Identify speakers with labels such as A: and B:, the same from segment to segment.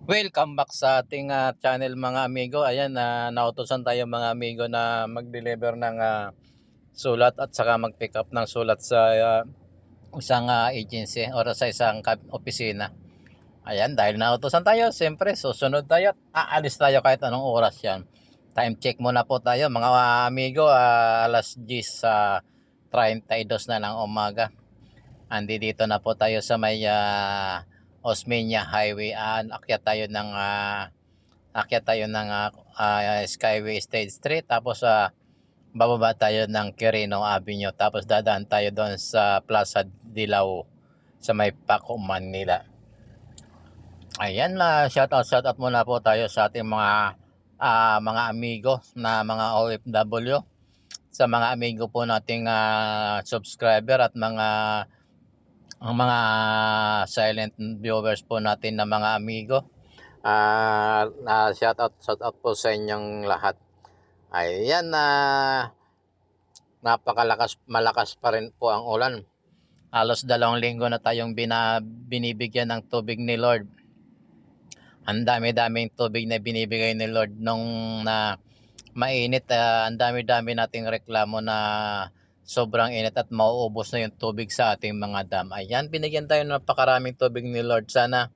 A: Welcome back sa ating channel mga amigo. Ayan, nautosan tayo mga amigo na mag-deliver ng sulat at saka mag-pick up ng sulat sa isang agency o sa isang opisina. Ayan, dahil nautosan tayo, siyempre susunod tayo at aalis tayo kahit anong oras yan. Time check muna po tayo mga amigo, alas 10 sa 32 na ng umaga. Andi dito na po tayo sa may Osmeña Highway. Akyat tayo ng Skyway Stage 3, tapos bababa tayo ng Quirino Avenue, tapos dadaan tayo doon sa Plaza Dilaw sa may Paco, Manila. Ayan, shout out muna po tayo sa ating mga amigo na mga OFW, sa mga amigo po nating subscriber at ang mga silent viewers po natin na mga amigo. Shout out po sa inyong lahat. Ayan, malakas pa rin po ang ulan. Halos 2 linggo na tayong binibigyan ng tubig ni Lord. Ang dami-daming tubig na binibigay ni Lord nung na mainit. Ang dami-dami nating reklamo na sobrang init at mauubos na yung tubig sa ating mga dam. Ayan, binigyan tayo ng napakaraming tubig ni Lord. Sana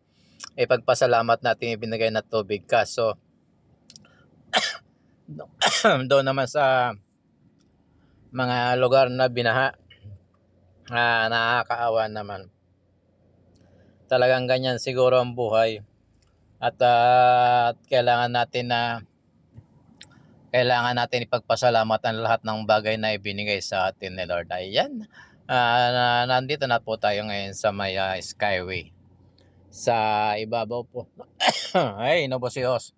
A: ipagpasalamat natin yung binigay na tubig. Kaso doon naman sa mga lugar na binaha, nakakaawa naman. Talagang ganyan siguro ang buhay. At kailangan natin ipagpasalamat ang lahat ng bagay na ibinigay sa atin ni Lord. Ayan, nandito na po tayo ngayon sa may Skyway. Sa ibabaw po. Ay, inubo si Os.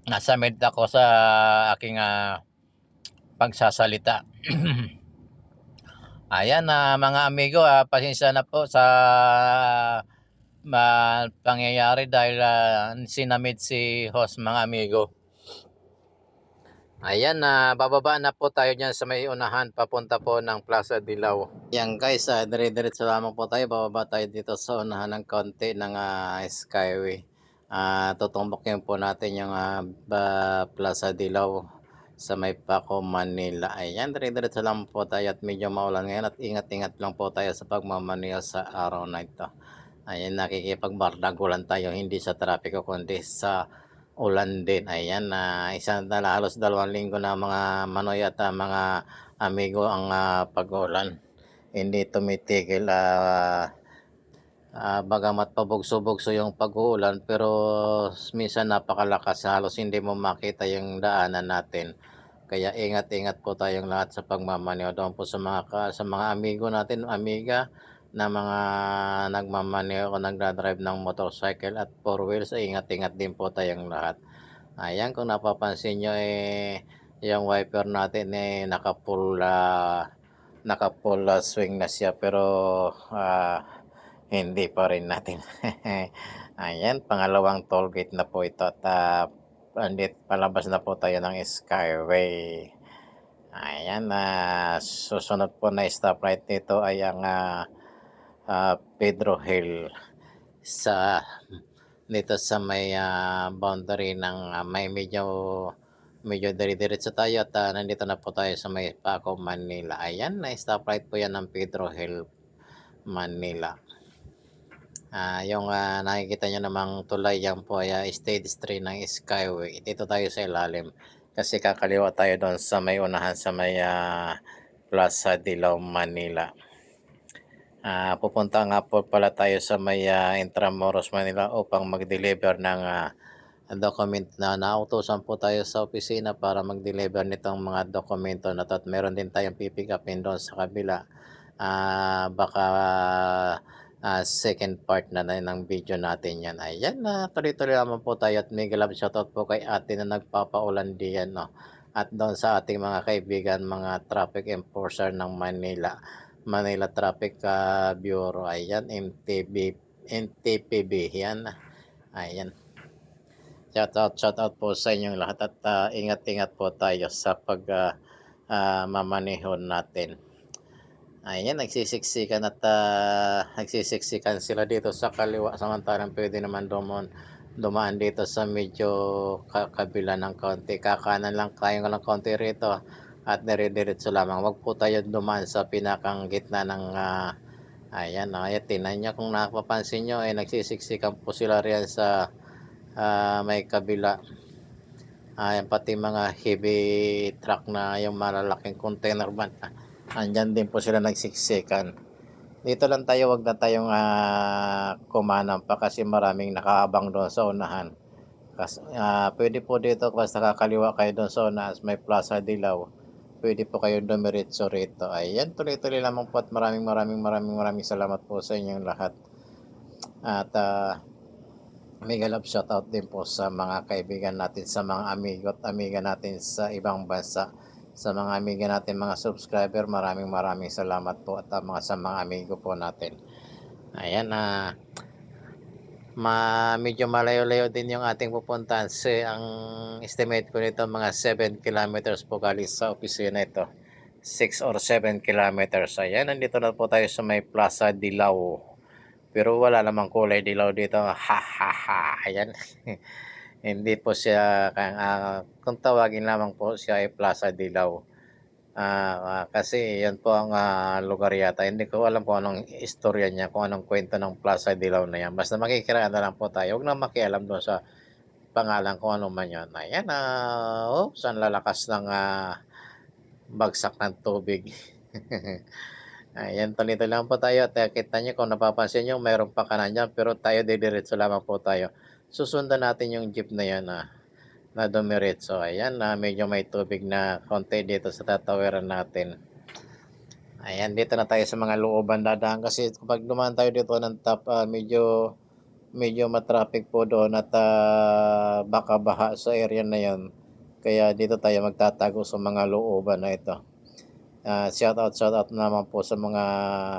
A: Nasa mid ako sa aking pagsasalita. Ayan, mga amigo, pasensya na po sa pangyayari dahil sinamid si host mga amigo. Ayan, bababa na po tayo dyan sa may unahan papunta po ng Plaza Dilaw. Yan guys, dire-diretso lamang po tayo. Bababa tayo dito sa unahan ng konti ng Skyway. Tutumbukin po natin yung Plaza Dilaw sa may Paco, Manila. Ayan, dire-diretso lang po tayo at medyo maulan ngayon at ingat-ingat lang po tayo sa pagmamaneho sa araw na ito. Ayan, nakikipagbardagulan tayo hindi sa trapiko kundi sa ulan din. Ayan, halos 2 linggo na mga manoy at mga amigo ang pag-ulan. Hindi tumitigil. Bagamat pabugso-bugso yung pag-uulan, pero minsan napakalakas, halos hindi mo makita yung daanan natin. Kaya ingat-ingat po tayong lahat sa pagmamaneho. Doon po sa mga amigo natin, amiga na mga nagmamaneho o nagdadrive ng motorcycle at 4 wheels, ingat-ingat din po tayong lahat. Ayan, kung napapansin nyo, yung wiper natin naka-full swing na siya, pero hindi pa rin natin. Ayan, pangalawang toll gate na po ito at palabas na po tayo ng Skyway. Ayan, susunod po na stoplight nito ay ang Pedro Hill dito sa may boundary ng may medyo dire-diretso tayo at nandito na po tayo sa may Paco, Manila. Ayan, na stoplight po yan ng Pedro Hill, Manila. Yung nakikita nyo namang tulay, yan po ay stage 3 ng Skyway. Dito tayo sa ilalim kasi kakaliwa tayo doon sa may unahan sa may Plaza Dilaw, Manila. Pupunta nga po pala tayo sa may Intramuros, Manila upang mag-deliver ng document na nautosan po tayo sa opisina para mag-deliver nitong mga dokumento na to. At meron din tayong pipick upin doon sa kabila. Baka second part na ng video natin yan. Ayan, tuloy-tuloy naman po tayo at mega love shoutout po kay ate na nagpapaulan diyan, no? At doon sa ating mga kaibigan, mga traffic enforcer ng Manila Traffic Bureau. Ayan, NTPB yan. Ayan. Shoutout po sa inyong lahat at ingat-ingat po tayo sa pagmamaneho natin. Ayan, nagsisiksikan at nagsisiksikan sila dito sa kaliwa samantalang pwede naman dumaan dito sa medyo kabila ng konti. Kakanan lang tayo ng konti rito at dire-diretso lamang. Wag po tayo dumaan sa pinakang gitna ng ayan, ayan tingnan niyo kung napapansin niyo, eh, nagsisiksikan po sila riyan sa may kabila. Ayan, pati mga heavy truck na yung malalaking container van, andiyan din po sila nagsiksikan. Dito lang tayo, wag na tayong kumanan pa kasi maraming nakaabang doon sa unahan. Kasi, pwede po dito basta kakaliwa kayo doon sa unahan, may Plaza Dilaw. Pwede po kayo dumiretso rito. Ayan, tuloy-tuloy lamang po at maraming salamat po sa inyong lahat. At mega love shoutout din po sa mga kaibigan natin, sa mga amigo at amiga natin sa ibang bansa. Sa mga amiga natin, mga subscriber, maraming salamat po at sa mga amigo po natin. Ayan, medyo malayo-layo din yung ating pupuntahan. Ang estimate ko nito mga 7 kilometers po galing sa opisina ito. 6 or 7 kilometers. Ayan, nandito na po tayo sa may Plaza Dilaw. Pero wala namang kulay dilaw dito. Ha ha ha. Ayan. Hindi po siya, kung tawagin lamang po siya ay Plaza Dilaw. Kasi yan po ang lugar yata. Hindi ko alam kung anong istorya niya, kung anong kwento ng Plaza Dilaw na yan. Basta makikiraan na lang po tayo. Huwag na makialam doon sa pangalan kung ano man yan. Ayan, ang lalakas ng bagsak ng tubig. Ayan, tuloy lang po tayo at kita niyo kung napapansin niyo mayroon pa kanan diyan pero tayo didiretso lamang po tayo. Susundan natin yung jeep na yan na dumiretso. Ayan, medyo may tubig na konti dito sa tatawiran natin. Ayan, dito na tayo sa mga looban dadaan kasi kapag dumaan tayo dito ng top, medyo matraffic po doon at baka baha sa area na yan. Kaya dito tayo magtatago sa mga looban na ito. Shoutout naman po sa mga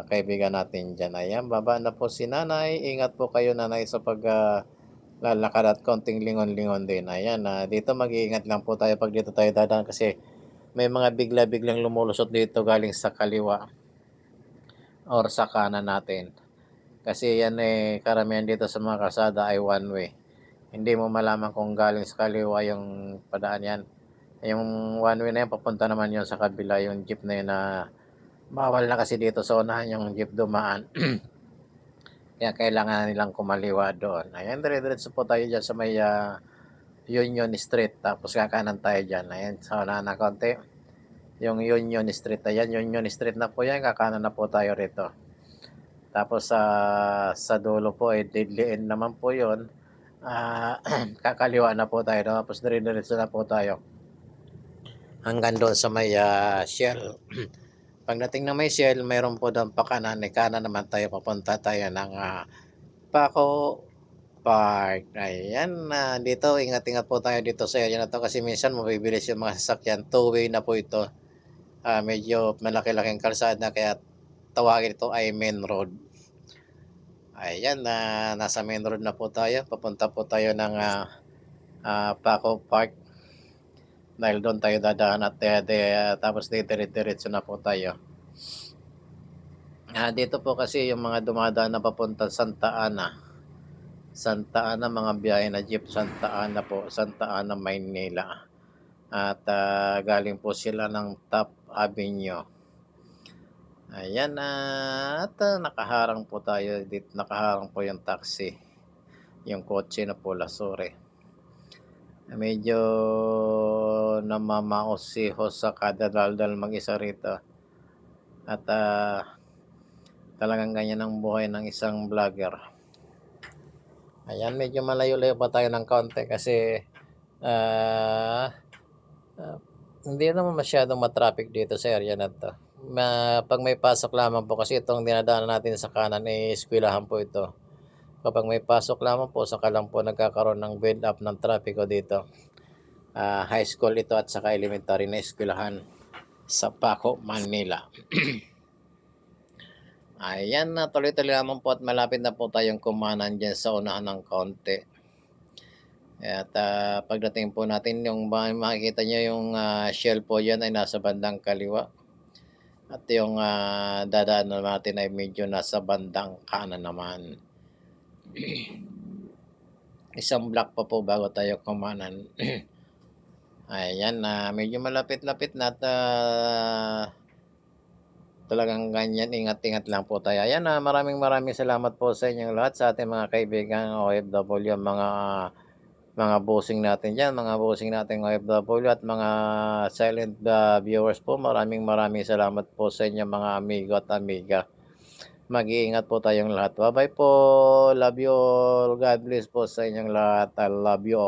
A: kaibigan natin diyan. Ayan, baba na po si nanay. Ingat po kayo nanay sa lalakad at konting lingon-lingon din. Ayan, dito mag-iingat lang po tayo pag dito tayo dadaan kasi may mga bigla-biglang lumulusot dito galing sa kaliwa or sa kanan natin. Kasi yan karamihan dito sa mga kalsada ay one way. Hindi mo malaman kung galing sa kaliwa yung padaan yan. Yung one way na yan, papunta naman yun sa kabila, yung jeep na yun na bawal na kasi dito sa unahan yung jeep dumaan. Kaya kailangan nilang kumaliwa doon. Ayan, dire-diretso po tayo dyan sa may Union Street. Tapos kakanan tayo dyan. Ayan, sa unahan na konti. Yung Union Street. Ayan, Union Street na po yan. Kakanan na po tayo rito. Tapos sa dulo po, deadly end naman po yun. Kakaliwa na po tayo. Tapos dire-diretso na po tayo hanggang doon sa may Shell. Pagdating na may Shell, mayroon po doon kanan naman tayo, papunta tayo ng Paco Park. Ayan, dito ingat-ingat po tayo dito sa area na to kasi minsan mabibilis yung mga sasakyan. Two-way na po ito. Medyo malaki-laking kalsada kaya tawagin ito ay main road. Ayan, nasa main road na po tayo. Papunta po tayo ng Paco Park. Dahil doon tayo dadaan at tapos diretso na po tayo. Dito po kasi yung mga dumadaan na papunta Santa Ana. Santa Ana, mga biyahe na jeep Santa Ana po, Santa Ana, Maynila. At galing po sila ng Top Avenue. Ayan, at nakaharang po tayo dito, nakaharang po yung taxi. Yung kotse na pula, sorry. Medyo namamaos si host sa kada daldal mag-isa rito. At talagang ganyan ang buhay ng isang vlogger. Ayan, medyo malayo-layo pa tayo ng konti kasi hindi naman masyadong matraffic dito sa area na to. Pag may pasok lamang po kasi itong dinadaanan natin sa kanan ay eskwelahan po ito. Kapag may pasok lamang po, saka lang po nagkakaroon ng build up ng traffico dito. High school ito at saka elementary na eskwelahan sa Paco, Manila. Ayan, tuloy-tuloy lamang po at malapit na po tayong kumanan dyan sa unahan ng konti. At pagdating po natin, yung makikita nyo yung Shell po yan ay nasa bandang kaliwa. At yung dadaanan natin ay medyo nasa bandang kanan naman. Isang block pa po bago tayo kumanan. Ayan, medyo malapit-lapit na at talagang ganyan, ingat-ingat lang po tayo. Ayan, maraming salamat po sa inyong lahat, sa ating mga kaibigang OFW, mga bossing natin diyan, mga bossing nating OFW at mga silent viewers po. Maraming salamat po sa inyo mga amigo at amiga. Mag-iingat po tayong lahat. Bye-bye po. Love you all. God bless po sa inyong lahat. I love you all.